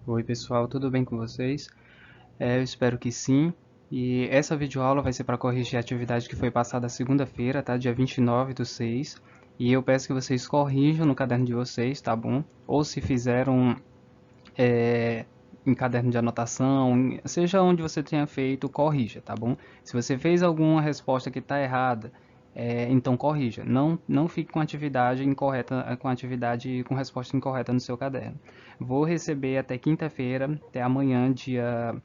Oi pessoal, tudo bem com vocês? Eu espero que sim. E essa videoaula vai ser para corrigir a atividade que foi passada segunda-feira, tá? Dia 29/6. E eu peço que vocês corrijam no caderno de vocês, tá bom? Ou se fizeram em caderno de anotação, seja onde você tenha feito, corrija, tá bom? Se você fez alguma resposta que está errada, então corrija. Não fique com atividade incorreta, com atividade com resposta incorreta no seu caderno. Vou receber até quinta-feira, até amanhã, dia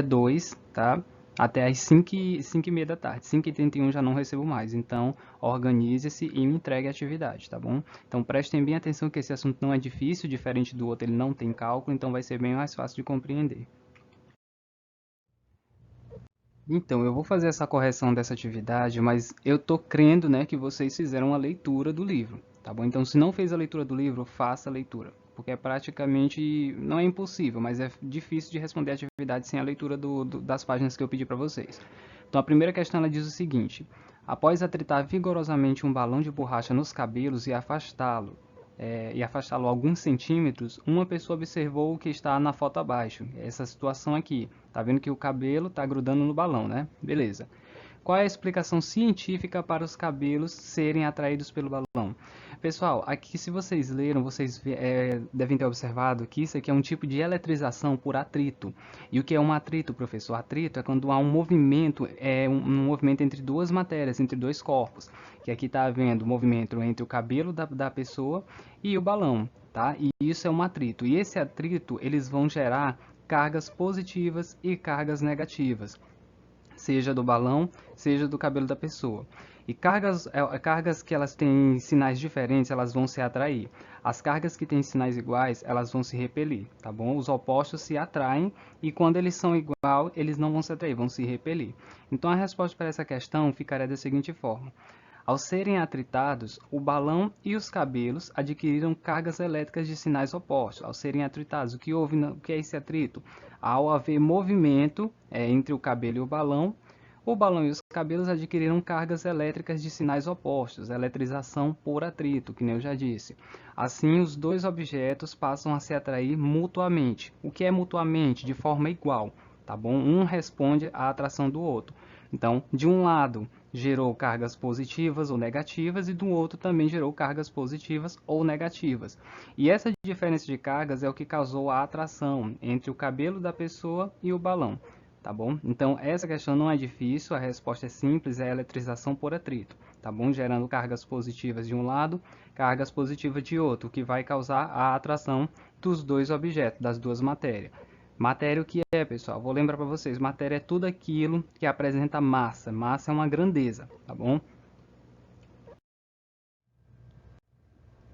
2, tá? Até às 5h30 da tarde. 5h31 já não recebo mais. Então, organize-se e me entregue a atividade, tá bom? Então, prestem bem atenção que esse assunto não é difícil, diferente do outro, ele não tem cálculo, então vai ser bem mais fácil de compreender. Então, eu vou fazer essa correção dessa atividade, mas eu tô crendo, né, que vocês fizeram a leitura do livro, tá bom? Então, se não fez a leitura do livro, faça a leitura, porque é praticamente, não é impossível, mas é difícil de responder a atividade sem a leitura das páginas que eu pedi para vocês. Então, a primeira questão ela diz o seguinte: após atritar vigorosamente um balão de borracha nos cabelos e afastá-lo alguns centímetros, uma pessoa observou o que está na foto abaixo. Essa situação aqui. Tá vendo que o cabelo está grudando no balão, né? Beleza. Qual é a explicação científica para os cabelos serem atraídos pelo balão? Pessoal, aqui se vocês leram, vocês devem ter observado que isso aqui é um tipo de eletrização por atrito. E o que é um atrito, professor? Atrito é quando há um movimento, um movimento entre duas matérias, entre dois corpos. Que aqui está havendo movimento entre o cabelo da pessoa e o balão, tá? E isso é um atrito. E esse atrito, eles vão gerar cargas positivas e cargas negativas, seja do balão, seja do cabelo da pessoa. E cargas que elas têm sinais diferentes, elas vão se atrair. As cargas que têm sinais iguais, elas vão se repelir, tá bom? Os opostos se atraem e quando eles são igual, eles não vão se atrair, vão se repelir. Então a resposta para essa questão ficaria da seguinte forma: ao serem atritados, o balão e os cabelos adquiriram cargas elétricas de sinais opostos. Ao serem atritados, o que é esse atrito? Ao haver movimento entre o cabelo e o balão e os cabelos adquiriram cargas elétricas de sinais opostos, eletrização por atrito, que nem eu já disse. Assim, os dois objetos passam a se atrair mutuamente. O que é mutuamente? De forma igual, tá bom? Um responde à atração do outro. Então, de um lado, gerou cargas positivas ou negativas e do outro também gerou cargas positivas ou negativas. E essa diferença de cargas é o que causou a atração entre o cabelo da pessoa e o balão, tá bom? Então, essa questão não é difícil, a resposta é simples, é a eletrização por atrito, tá bom? Gerando cargas positivas de um lado, cargas positivas de outro, o que vai causar a atração dos dois objetos, das duas matérias. Matéria o que é, pessoal? Vou lembrar para vocês, matéria é tudo aquilo que apresenta massa. Massa é uma grandeza, tá bom?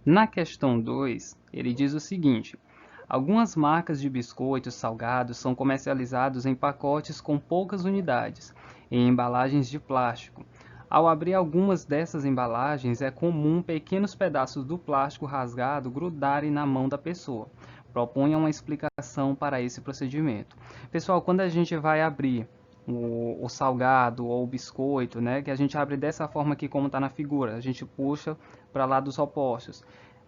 Na questão 2, ele diz o seguinte: algumas marcas de biscoitos salgados são comercializados em pacotes com poucas unidades, em embalagens de plástico. Ao abrir algumas dessas embalagens, é comum pequenos pedaços do plástico rasgado grudarem na mão da pessoa. Proponha uma explicação para esse procedimento. Pessoal, quando a gente vai abrir o salgado ou o biscoito, né, que a gente abre dessa forma aqui como está na figura, a gente puxa para lá dos opostos.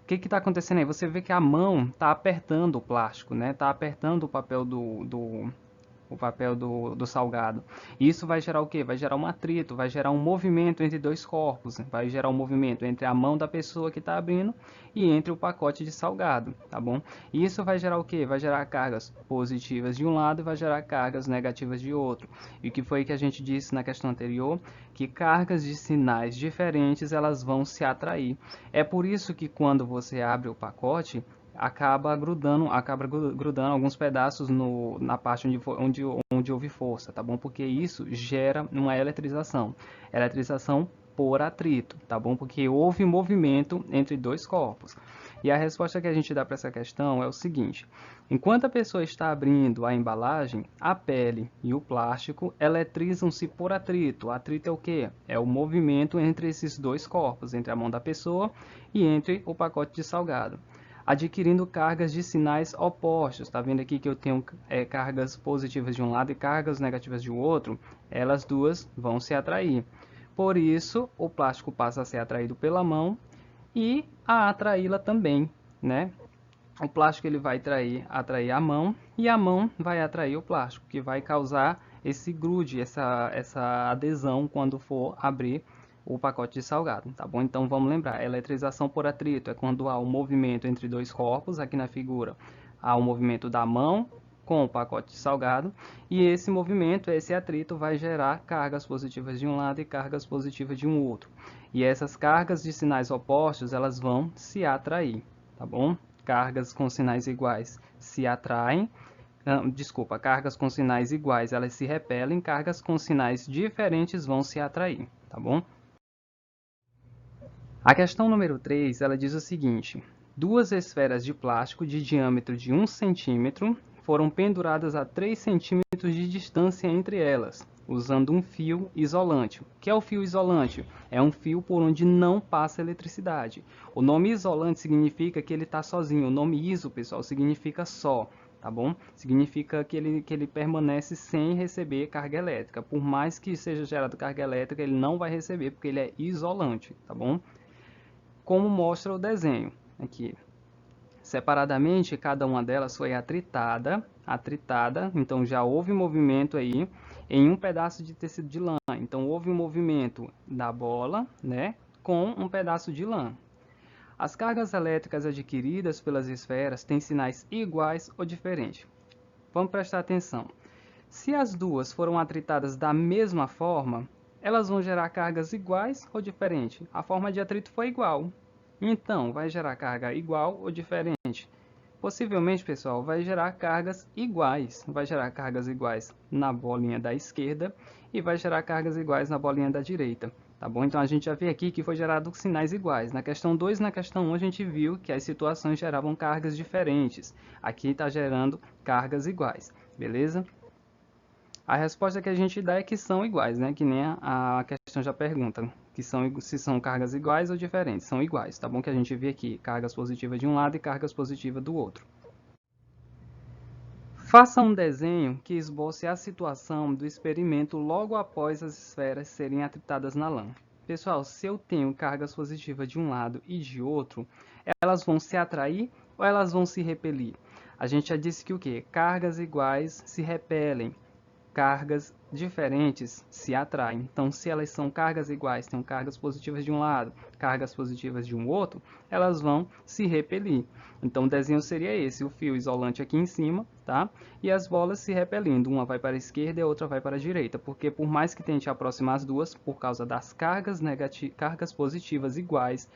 O que está acontecendo aí? Você vê que a mão está apertando o plástico, né? Está apertando o papel do salgado. Isso vai gerar o quê? Vai gerar um atrito, vai gerar um movimento entre dois corpos, vai gerar um movimento entre a mão da pessoa que está abrindo e entre o pacote de salgado, tá bom? E isso vai gerar o quê? Vai gerar cargas positivas de um lado e vai gerar cargas negativas de outro. E o que foi que a gente disse na questão anterior? Que cargas de sinais diferentes elas vão se atrair. É por isso que quando você abre o pacote, acaba grudando alguns pedaços na parte onde houve força, tá bom? Porque isso gera uma eletrização. Eletrização por atrito, tá bom? Porque houve movimento entre dois corpos. E a resposta que a gente dá para essa questão é o seguinte: enquanto a pessoa está abrindo a embalagem, a pele e o plástico eletrizam-se por atrito. O atrito é o quê? É o movimento entre esses dois corpos, entre a mão da pessoa e entre o pacote de salgado, adquirindo cargas de sinais opostos. Está vendo aqui que eu tenho cargas positivas de um lado e cargas negativas de outro? Elas duas vão se atrair. Por isso, o plástico passa a ser atraído pela mão e a atraí-la também, né? o plástico ele vai atrair a mão e a mão vai atrair o plástico, que vai causar esse grude, essa adesão quando for abrir o pacote de salgado, tá bom? Então vamos lembrar, eletrização por atrito é quando há um movimento entre dois corpos, aqui na figura há um movimento da mão com o pacote de salgado, e esse movimento, esse atrito vai gerar cargas positivas de um lado e cargas positivas de um outro. E essas cargas de sinais opostos, elas vão se atrair, tá bom? Cargas com sinais iguais se atraem, cargas com sinais iguais elas se repelem, cargas com sinais diferentes vão se atrair, tá bom? A questão número 3, ela diz o seguinte: duas esferas de plástico de diâmetro de 1 centímetro foram penduradas a 3 centímetros de distância entre elas, usando um fio isolante. O que é o fio isolante? É um fio por onde não passa eletricidade. O nome isolante significa que ele está sozinho. O nome iso, pessoal, significa só, tá bom? Significa que ele permanece sem receber carga elétrica. Por mais que seja gerado carga elétrica, ele não vai receber, porque ele é isolante, tá bom? Como mostra o desenho aqui. Separadamente, cada uma delas foi atritada, então já houve movimento aí em um pedaço de tecido de lã. Então houve um movimento da bola, né, com um pedaço de lã. As cargas elétricas adquiridas pelas esferas têm sinais iguais ou diferentes. Vamos prestar atenção. Se as duas foram atritadas da mesma forma, elas vão gerar cargas iguais ou diferentes? A forma de atrito foi igual. Então, vai gerar carga igual ou diferente? Possivelmente, pessoal, vai gerar cargas iguais. Vai gerar cargas iguais na bolinha da esquerda e vai gerar cargas iguais na bolinha da direita. Tá bom? Então, a gente já vê aqui que foi gerado sinais iguais. Na questão 2 e na questão 1, a gente viu que as situações geravam cargas diferentes. Aqui está gerando cargas iguais. Beleza? A resposta que a gente dá é que são iguais, né? Que nem a questão já pergunta, que se são cargas iguais ou diferentes. São iguais, tá bom? Que a gente vê aqui cargas positivas de um lado e cargas positivas do outro. Faça um desenho que esboce a situação do experimento logo após as esferas serem atritadas na lã. Pessoal, se eu tenho cargas positivas de um lado e de outro, elas vão se atrair ou elas vão se repelir? A gente já disse que o quê? Cargas iguais se repelem. Cargas diferentes se atraem. Então, se elas são cargas iguais, têm cargas positivas de um lado, cargas positivas de um outro, elas vão se repelir. Então, o desenho seria esse, o fio isolante aqui em cima, tá? E as bolas se repelindo, uma vai para a esquerda e a outra vai para a direita, porque por mais que tente aproximar as duas, por causa das cargas positivas iguais,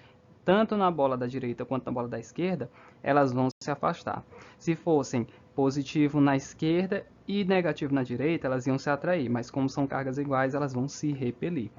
tanto na bola da direita quanto na bola da esquerda, elas vão se afastar. Se fossem positivo na esquerda e negativo na direita, elas iam se atrair, mas como são cargas iguais, elas vão se repelir.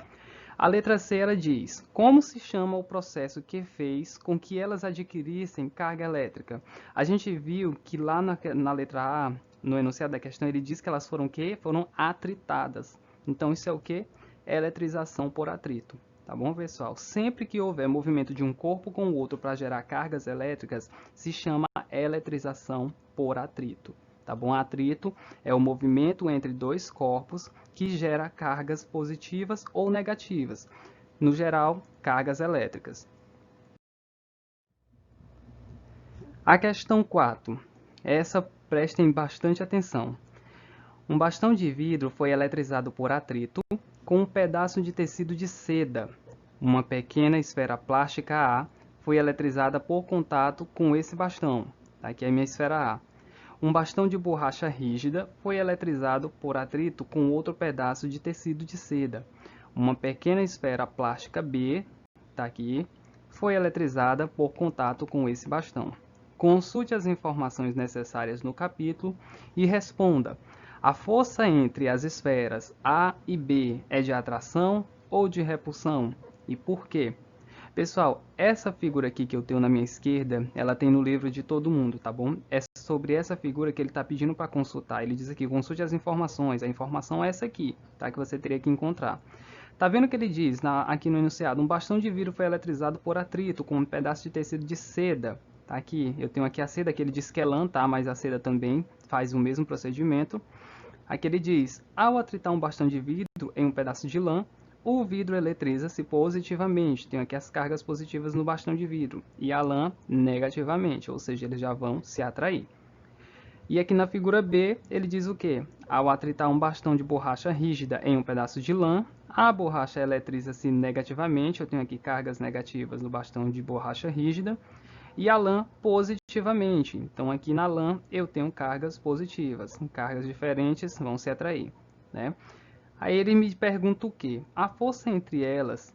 A letra C, ela diz: como se chama o processo que fez com que elas adquirissem carga elétrica? A gente viu que lá na letra A, no enunciado da questão, ele diz que elas foram o quê? Foram atritadas. Então, isso é o quê? Eletrização por atrito. Tá bom, pessoal? Sempre que houver movimento de um corpo com o outro para gerar cargas elétricas, se chama eletrização por atrito. Tá bom? Atrito é o movimento entre dois corpos que gera cargas positivas ou negativas. No geral, cargas elétricas. A questão 4. Essa prestem bastante atenção. Um bastão de vidro foi eletrizado por atrito com um pedaço de tecido de seda. Uma pequena esfera plástica A foi eletrizada por contato com esse bastão. Aqui é a minha esfera A. Um bastão de borracha rígida foi eletrizado por atrito com outro pedaço de tecido de seda. Uma pequena esfera plástica B, tá aqui, foi eletrizada por contato com esse bastão. Consulte as informações necessárias no capítulo e responda: a força entre as esferas A e B é de atração ou de repulsão? E por quê? Pessoal, essa figura aqui que eu tenho na minha esquerda, ela tem no livro de todo mundo, tá bom? É sobre essa figura que ele está pedindo para consultar. Ele diz aqui, consulte as informações. A informação é essa aqui, tá? Que você teria que encontrar. Tá vendo que ele diz aqui no enunciado? Um bastão de vidro foi eletrizado por atrito com um pedaço de tecido de seda. Tá aqui, eu tenho aqui a seda, que ele diz que é lã, tá? Mas a seda também faz o mesmo procedimento. Aqui ele diz, ao atritar um bastão de vidro em um pedaço de lã, o vidro eletriza-se positivamente. Tenho aqui as cargas positivas no bastão de vidro. E a lã negativamente, ou seja, eles já vão se atrair. E aqui na figura B, ele diz o quê? Ao atritar um bastão de borracha rígida em um pedaço de lã, a borracha eletriza-se negativamente. Eu tenho aqui cargas negativas no bastão de borracha rígida. E a lã positivamente. Então, aqui na lã, eu tenho cargas positivas. Cargas diferentes vão se atrair, né? Aí ele me pergunta o quê? A força entre elas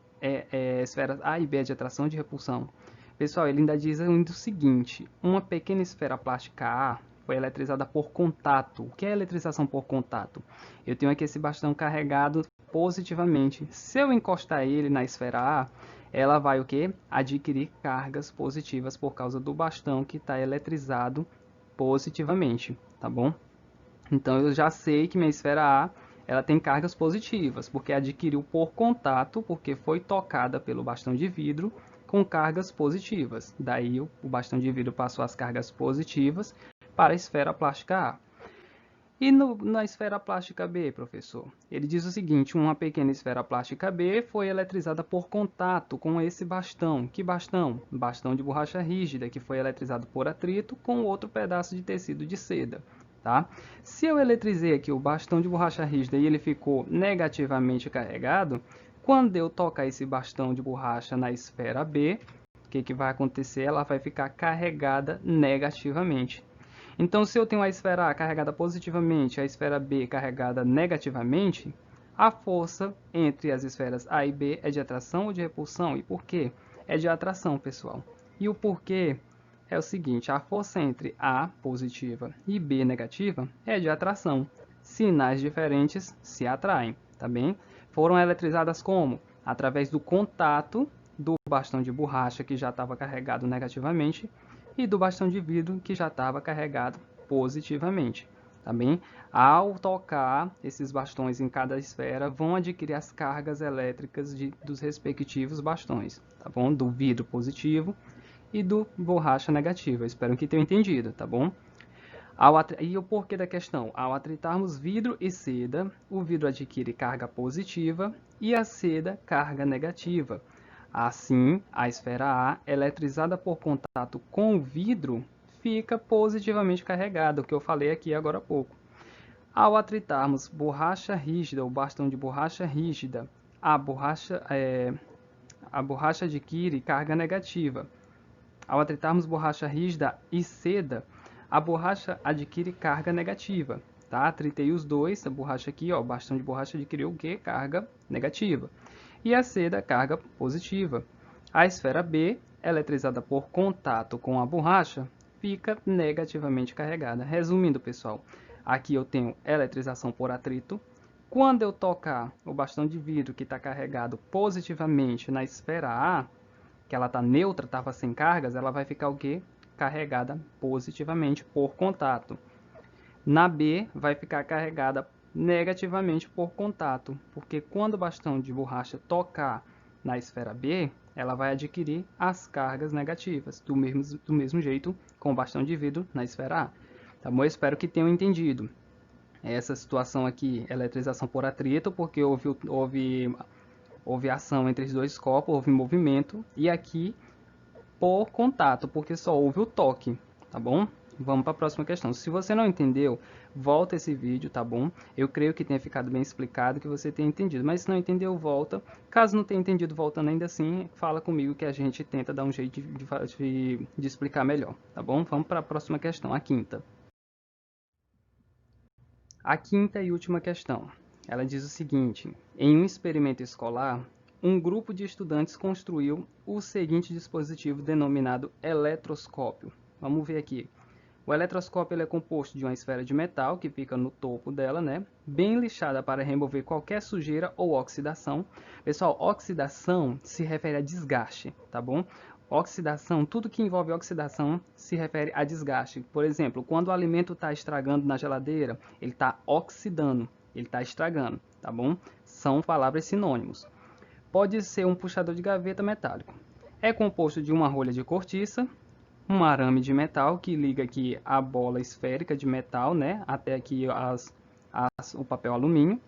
esferas A e B é de atração ou de repulsão? Pessoal, ele ainda diz o seguinte: uma pequena esfera plástica A foi eletrizada por contato. O que é eletrização por contato? Eu tenho aqui esse bastão carregado positivamente. Se eu encostar ele na esfera A, ela vai o quê? Adquirir cargas positivas por causa do bastão que está eletrizado positivamente, tá bom? Então eu já sei que minha esfera A ela tem cargas positivas, porque adquiriu por contato, porque foi tocada pelo bastão de vidro com cargas positivas. Daí o bastão de vidro passou as cargas positivas para a esfera plástica A. E na esfera plástica B, professor? Ele diz o seguinte: uma pequena esfera plástica B foi eletrizada por contato com esse bastão. Que bastão? Bastão de borracha rígida, que foi eletrizado por atrito com outro pedaço de tecido de seda. Tá? Se eu eletrizei aqui o bastão de borracha rígida e ele ficou negativamente carregado, quando eu tocar esse bastão de borracha na esfera B, o que vai acontecer? Ela vai ficar carregada negativamente. Então, se eu tenho a esfera A carregada positivamente e a esfera B carregada negativamente, a força entre as esferas A e B é de atração ou de repulsão? E por quê? É de atração, pessoal. E o porquê é o seguinte: a força entre A positiva e B negativa é de atração. Sinais diferentes se atraem, tá bem? Foram eletrizadas como? Através do contato do bastão de borracha que já estava carregado negativamente e do bastão de vidro que já estava carregado positivamente, tá bem? Ao tocar esses bastões em cada esfera, vão adquirir as cargas elétricas dos respectivos bastões, tá bom? Do vidro positivo e do borracha negativa. Espero que tenham entendido, tá bom? E o porquê da questão? Ao atritarmos vidro e seda, o vidro adquire carga positiva e a seda carga negativa. Assim, a esfera A, eletrizada por contato com o vidro, fica positivamente carregada, o que eu falei aqui agora há pouco. Ao atritarmos borracha rígida ou bastão de borracha rígida, a borracha adquire carga negativa. Ao atritarmos borracha rígida e seda, a borracha adquire carga negativa. Tá? Atritei os dois, a borracha aqui, ó, o bastão de borracha adquiriu o quê? Carga negativa. E a seda, carga positiva. A esfera B, eletrizada por contato com a borracha, fica negativamente carregada. Resumindo, pessoal, aqui eu tenho eletrização por atrito. Quando eu tocar o bastão de vidro que está carregado positivamente na esfera A, que ela está neutra, estava sem cargas, ela vai ficar o quê? Carregada positivamente por contato. Na B, vai ficar carregada negativamente por contato, porque quando o bastão de borracha tocar na esfera B, ela vai adquirir as cargas negativas, do mesmo jeito com o bastão de vidro na esfera A. Tá bom? Eu espero que tenham entendido. Essa situação aqui, eletrização por atrito, porque houve ação entre os dois corpos, houve movimento, e aqui por contato, porque só houve o toque, tá bom? Vamos para a próxima questão. Se você não entendeu, volta esse vídeo, tá bom? Eu creio que tenha ficado bem explicado, que você tenha entendido. Mas se não entendeu, volta. Caso não tenha entendido, voltando ainda assim, fala comigo que a gente tenta dar um jeito de explicar melhor, tá bom? Vamos para a próxima questão, a quinta. A quinta e última questão. Ela diz o seguinte: em um experimento escolar, um grupo de estudantes construiu o seguinte dispositivo denominado eletroscópio. Vamos ver aqui. O eletroscópio ele é composto de uma esfera de metal que fica no topo dela, né? Bem lixada para remover qualquer sujeira ou oxidação. Pessoal, oxidação se refere a desgaste, tá bom? Oxidação, tudo que envolve oxidação se refere a desgaste. Por exemplo, quando o alimento está estragando na geladeira, ele está oxidando, ele está estragando, tá bom? São palavras sinônimos. Pode ser um puxador de gaveta metálico. É composto de uma rolha de cortiça, um arame de metal que liga aqui a bola esférica de metal, né, até aqui o papel alumínio.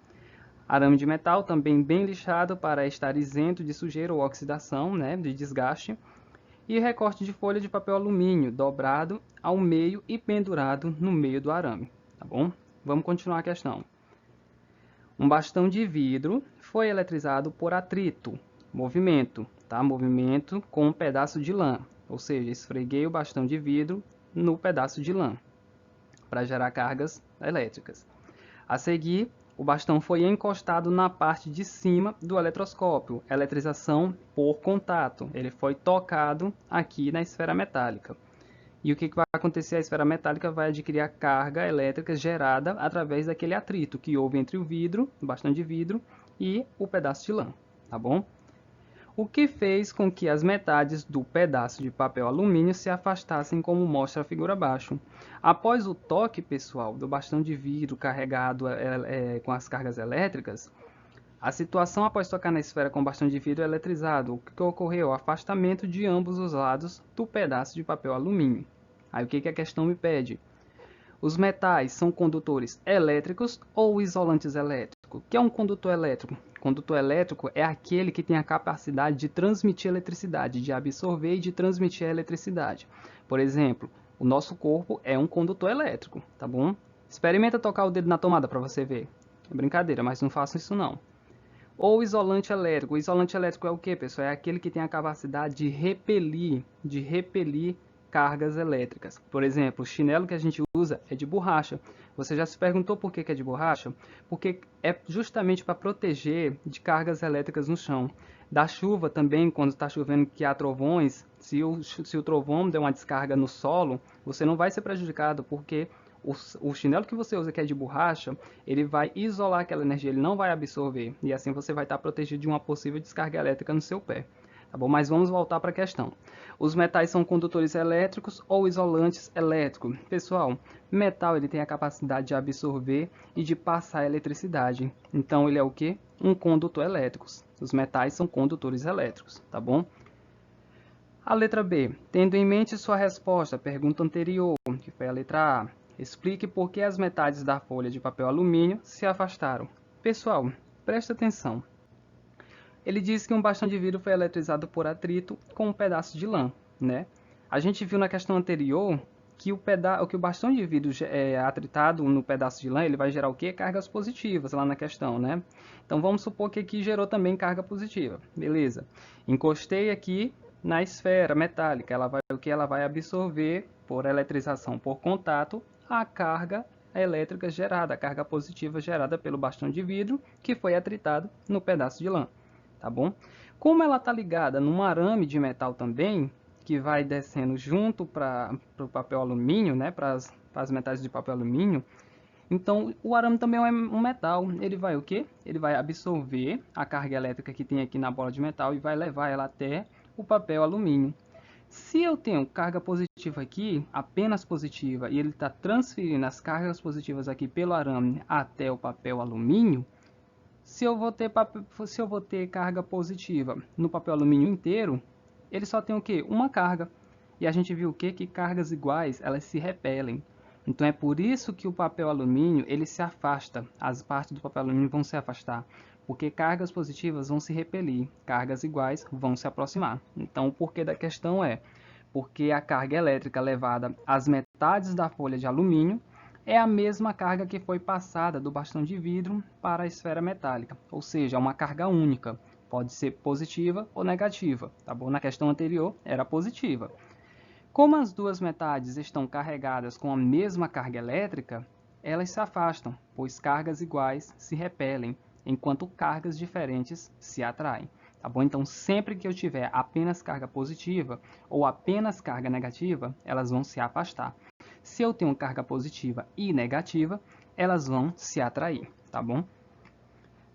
Arame de metal também bem lixado para estar isento de sujeira ou oxidação, né, de desgaste. E recorte de folha de papel alumínio dobrado ao meio e pendurado no meio do arame, tá bom? Vamos continuar a questão. Um bastão de vidro foi eletrizado por atrito, movimento, tá? Movimento com um pedaço de lã, ou seja, esfreguei o bastão de vidro no pedaço de lã para gerar cargas elétricas. A seguir, o bastão foi encostado na parte de cima do eletroscópio, eletrização por contato. Ele foi tocado aqui na esfera metálica. E o que vai acontecer? A esfera metálica vai adquirir a carga elétrica gerada através daquele atrito que houve entre o vidro, o bastão de vidro, e o pedaço de lã, tá bom? O que fez com que as metades do pedaço de papel alumínio se afastassem, como mostra a figura abaixo. Após o toque, pessoal, do bastão de vidro carregado com as cargas elétricas, a situação após tocar na esfera com o bastão de vidro eletrizado, o que ocorreu? O afastamento de ambos os lados do pedaço de papel alumínio. Aí o que a questão me pede? Os metais são condutores elétricos ou isolantes elétricos? O que é um condutor elétrico? Condutor elétrico é aquele que tem a capacidade de transmitir eletricidade, de absorver e de transmitir a eletricidade. Por exemplo, o nosso corpo é um condutor elétrico, tá bom? Experimenta tocar o dedo na tomada para você ver. É brincadeira, mas não façam isso não. Ou isolante elétrico. O isolante elétrico é o que, pessoal? É aquele que tem a capacidade de repelir cargas elétricas. Por exemplo, o chinelo que a gente usa é de borracha. Você já se perguntou por que é de borracha? Porque é justamente para proteger de cargas elétricas no chão. Da chuva também, quando está chovendo que há trovões, se o trovão der uma descarga no solo, você não vai ser prejudicado, porque o chinelo que você usa, que é de borracha, ele vai isolar aquela energia, ele não vai absorver. E assim você vai estar protegido de uma possível descarga elétrica no seu pé. Tá bom? Mas vamos voltar para a questão. Os metais são condutores elétricos ou isolantes elétricos? Pessoal, metal ele tem a capacidade de absorver e de passar eletricidade. Então ele é o que? Um condutor elétrico. Os metais são condutores elétricos, tá bom? A letra B. Tendo em mente sua resposta à pergunta anterior, que foi a letra A, explique por que as metades da folha de papel alumínio se afastaram. Pessoal, presta atenção. Ele diz que um bastão de vidro foi eletrizado por atrito com um pedaço de lã, né? A gente viu na questão anterior que o bastão de vidro atritado no pedaço de lã, ele vai gerar o quê? Cargas positivas lá na questão, né? Então vamos supor que aqui gerou também carga positiva. Beleza. Encostei aqui na esfera metálica, ela vai o que? Ela vai absorver por eletrização por contato a carga elétrica gerada, a carga positiva gerada pelo bastão de vidro que foi atritado no pedaço de lã. Tá bom? Como ela está ligada num arame de metal também, que vai descendo junto para o papel alumínio, né, para as metais de papel alumínio, então o arame também é um metal. Ele vai o quê? Ele vai absorver a carga elétrica que tem aqui na bola de metal e vai levar ela até o papel alumínio. Se eu tenho carga positiva aqui, apenas positiva, e ele está transferindo as cargas positivas aqui pelo arame até o papel alumínio, se eu vou ter carga positiva no papel alumínio inteiro, ele só tem o quê? Uma carga. E a gente viu o quê? Que cargas iguais, elas se repelem. Então é por isso que o papel alumínio, ele se afasta. As partes do papel alumínio vão se afastar. Porque cargas positivas vão se repelir, cargas iguais vão se aproximar. Então o porquê da questão é porque a carga elétrica levada às metades da folha de alumínio é a mesma carga que foi passada do bastão de vidro para a esfera metálica, ou seja, é uma carga única, pode ser positiva ou negativa, tá bom? Na questão anterior era positiva. Como as duas metades estão carregadas com a mesma carga elétrica, elas se afastam, pois cargas iguais se repelem, enquanto cargas diferentes se atraem. Tá bom? Então, sempre que eu tiver apenas carga positiva ou apenas carga negativa, elas vão se afastar. Se eu tenho carga positiva e negativa, elas vão se atrair, tá bom?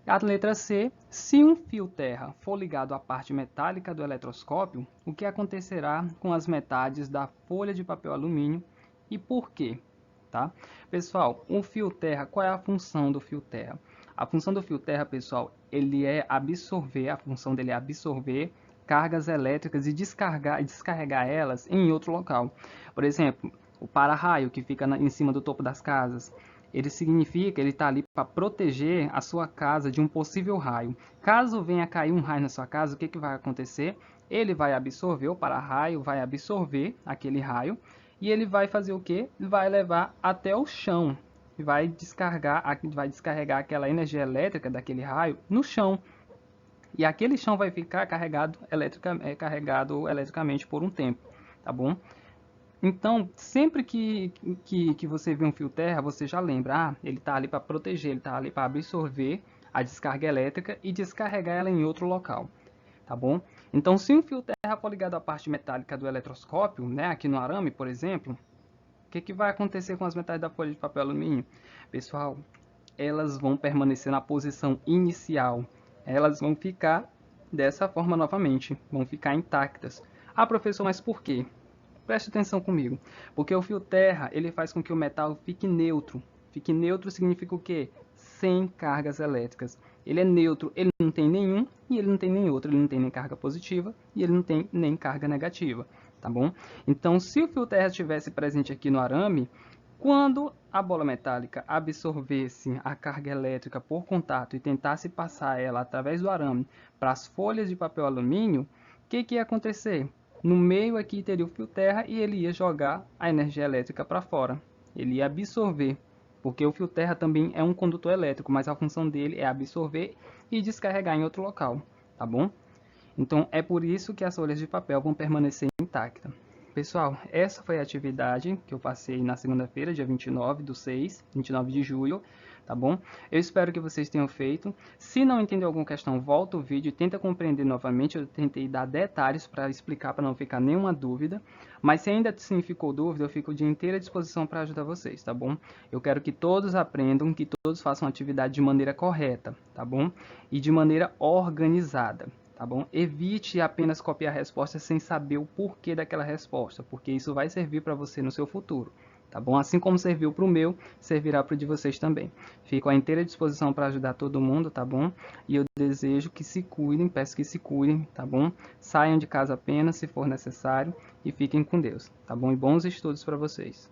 A letra C, se um fio terra for ligado à parte metálica do eletroscópio, o que acontecerá com as metades da folha de papel alumínio e por quê? Tá? Pessoal, o fio terra, qual é a função do fio terra? A função do fio terra, pessoal, a função dele é absorver cargas elétricas e descarregar elas em outro local. Por exemplo, o para-raio que fica em cima do topo das casas, ele significa, ele está ali para proteger a sua casa de um possível raio. Caso venha cair um raio na sua casa, o que, que vai acontecer? Ele vai absorver, o para-raio vai absorver aquele raio, e ele vai fazer o quê? Vai levar até o chão, vai descarregar aquela energia elétrica daquele raio no chão. E aquele chão vai ficar carregado eletricamente por um tempo, tá bom? Então, sempre que você vê um fio terra, você já lembra, ele está ali para proteger, ele está ali para absorver a descarga elétrica e descarregar ela em outro local, tá bom? Então, se um fio terra for ligado à parte metálica do eletroscópio, né, aqui no arame, por exemplo, o que vai acontecer com as metades da folha de papel alumínio? Pessoal, elas vão permanecer na posição inicial, elas vão ficar dessa forma novamente, vão ficar intactas. Ah, professor, mas por quê? Preste atenção comigo, porque o fio terra ele faz com que o metal fique neutro. Fique neutro significa o quê? Sem cargas elétricas. Ele é neutro, ele não tem nenhum e ele não tem nem outro. Ele não tem nem carga positiva e ele não tem nem carga negativa, tá bom? Então, se o fio terra estivesse presente aqui no arame, quando a bola metálica absorvesse a carga elétrica por contato e tentasse passar ela através do arame para as folhas de papel alumínio, o que ia acontecer? No meio aqui teria o fio terra e ele ia jogar a energia elétrica para fora. Ele ia absorver, porque o fio terra também é um condutor elétrico, mas a função dele é absorver e descarregar em outro local, tá bom? Então é por isso que as folhas de papel vão permanecer intactas. Pessoal, essa foi a atividade que eu passei na segunda-feira, dia 29 de julho, tá bom? Eu espero que vocês tenham feito. Se não entendeu alguma questão, volta o vídeo e tenta compreender novamente. Eu tentei dar detalhes para explicar, para não ficar nenhuma dúvida. Mas se ainda assim ficou dúvida, eu fico de inteira disposição para ajudar vocês, tá bom? Eu quero que todos aprendam, que todos façam a atividade de maneira correta, tá bom? E de maneira organizada. Tá bom? Evite apenas copiar a resposta sem saber o porquê daquela resposta, porque isso vai servir para você no seu futuro, tá bom? Assim como serviu para o meu, servirá para o de vocês também. Fico à inteira disposição para ajudar todo mundo, tá bom? E eu desejo que se cuidem, peço que se cuidem, tá bom? Saiam de casa apenas se for necessário e fiquem com Deus, tá bom? E bons estudos para vocês.